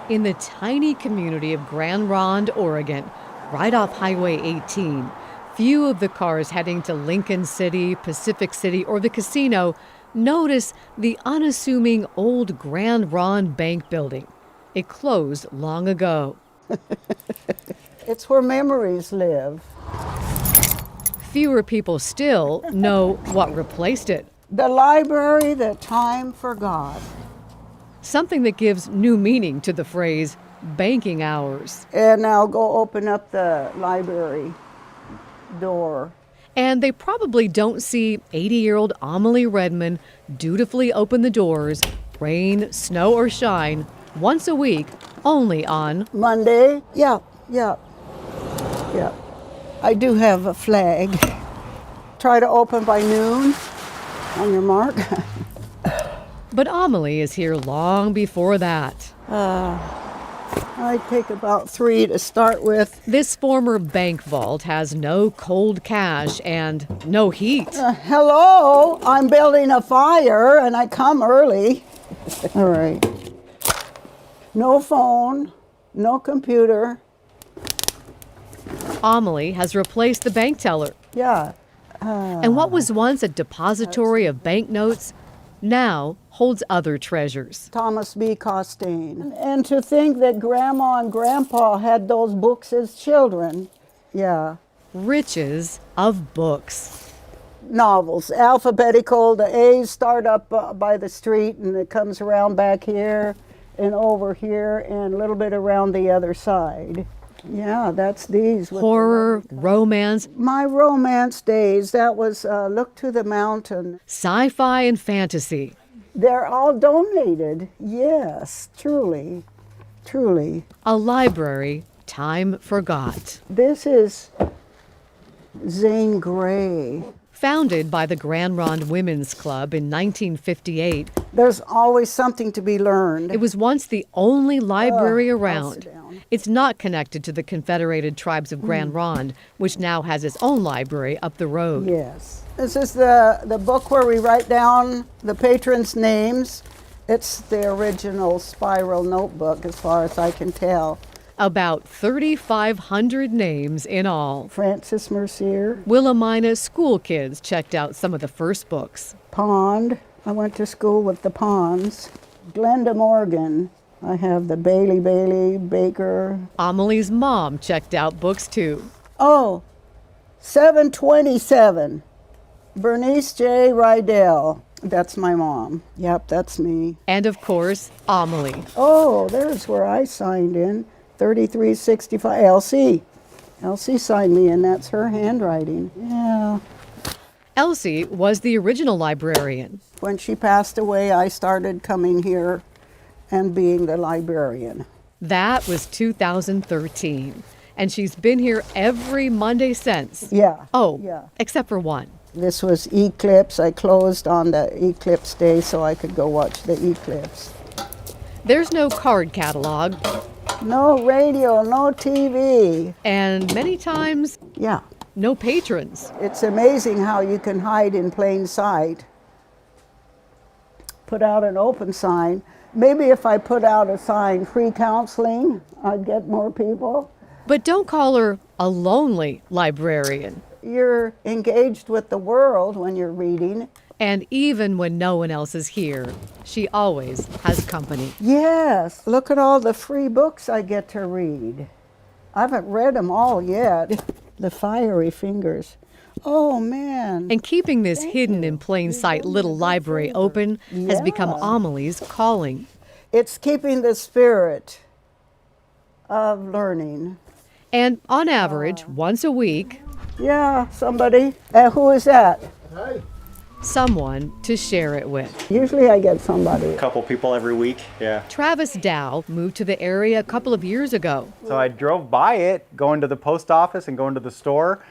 In the tiny community of Grand Ronde, Oregon, right off Highway 18, few of the cars heading to Lincoln City, Pacific City, or the casino notice the unassuming old Grand Ronde Bank building. It closed long ago. It's where memories live. Fewer people still know what replaced it. The library that time forgot. Something that gives new meaning to the phrase banking hours. And now go open up the library door. And they probably don't see 80-year-old Amelie Redman dutifully open the doors, rain, snow, or shine, once a week, only on Monday. Yeah. I do have a flag. Try to open by noon. On your mark. But Amelie is here long before that. I take about 3 to start with. This former bank vault has no cold cash and no heat. Hello, I'm building a fire and I come early. All right. No phone, no computer. Amelie has replaced the bank teller. Yeah. And what was once a depository of banknotes now holds other treasures. Thomas B. Costain. And to think that Grandma and Grandpa had those books as children. Yeah. Riches of books. Novels, alphabetical. The A's start up by the street and it comes around back here and over here and a little bit around the other side. Yeah, that's these. Horror, romance. My romance days, that was Look to the Mountain. Sci-fi and fantasy. They're all donated. Yes, truly. A library time forgot. This is Zane Grey. Founded by the Grand Ronde Women's Club in 1958, There's always something to be learned. it was once the only library I'll around. sit down. It's not connected to the Confederated Tribes of Grand Ronde, which now has its own library up the road. Yes. This is the book where we write down the patrons' names. It's the original spiral notebook as far as I can tell. About 3,500 names in all. Francis Mercier. Wilhelmina school kids checked out some of the first books. Pond. I went to school with the Ponds. Glenda Morgan. I have the Bailey, Baker. Amelie's mom checked out books too. Oh, 727. Bernice J. Rydell. That's my mom. Yep, that's me. And of course, Amelie. Oh, there's where I signed in. 3365 Elsie. Elsie signed me in. That's her handwriting. Yeah. Elsie was the original librarian. When she passed away, I started coming here and being the librarian. That was 2013. And she's been here every Monday since. Yeah. Oh, yeah. except for one. This was Eclipse. I closed on the eclipse day so I could go watch the eclipse. There's no card catalog. No radio, no TV. And many times, Yeah. no patrons. It's amazing how you can hide in plain sight. Put out an open sign. Maybe if I put out a sign, free counseling, I'd get more people. But don't call her a lonely librarian. You're engaged with the world when you're reading. And even when no one else is here, she always has company. Yes, look at all the free books I get to read. I haven't read them all yet. The Fiery Fingers. Oh, man. And keeping this hidden in plain sight little library open has become Amelie's calling. It's keeping the spirit of learning. And on average, once a week, Yeah, somebody. Who is that? someone to share it with. Usually I get somebody. A couple people every week, yeah. Travis Dow moved to the area a couple of years ago. So I drove by it, going to the post office and going to the store,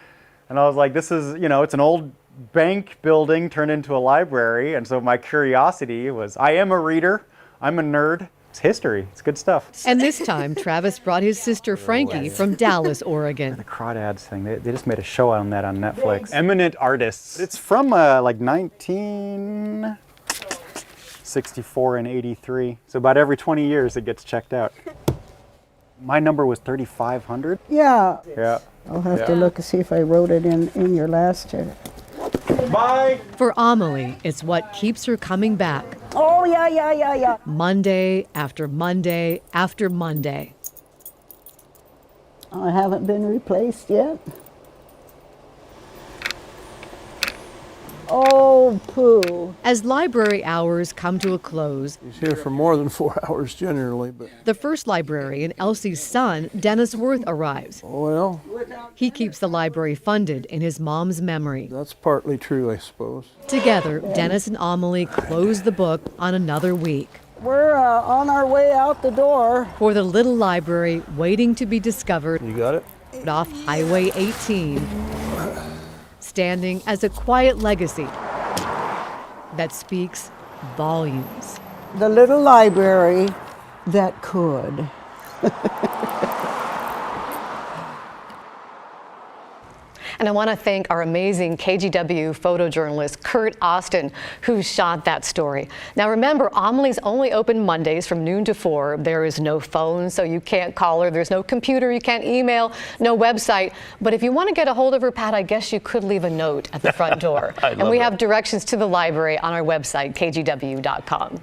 and I was like, this is, it's an old bank building turned into a library, and so my curiosity was, I am a reader, I'm a nerd. It's history, it's good stuff. And this time, Travis brought his sister Frankie from Dallas, Oregon. The Crawdads thing, they just made a show on that on Netflix. Eminent Artists. It's from like 1964 and 83, so about every 20 years it gets checked out. My number was 3,500. Yeah. Yeah. I'll have to look and see if I wrote it in your last check. Bye. For Amelie, it's what keeps her coming back. Oh, yeah. Monday after Monday after Monday. I haven't been replaced yet. Oh, poo. As library hours come to a close, He's here for more than 4 hours generally, but, the first librarian, Elsie's son, Dennis Worth, arrives. well, He keeps the library funded in his mom's memory. that's partly true, I suppose. Together, Dennis and Amelie close the book on another week. We're on our way out the door. For the little library waiting to be discovered You got it? off Highway 18, standing as a quiet legacy that speaks volumes. The little library that could. And I want to thank our amazing KGW photojournalist, Kurt Austin, who shot that story. Now remember, Amelie's only open Mondays from noon to 4. There is no phone, so you can't call her. There's no computer, you can't email, no website. But if you want to get a hold of her, Pat, I guess you could leave a note at the front door. And we have directions to the library on our website, kgw.com.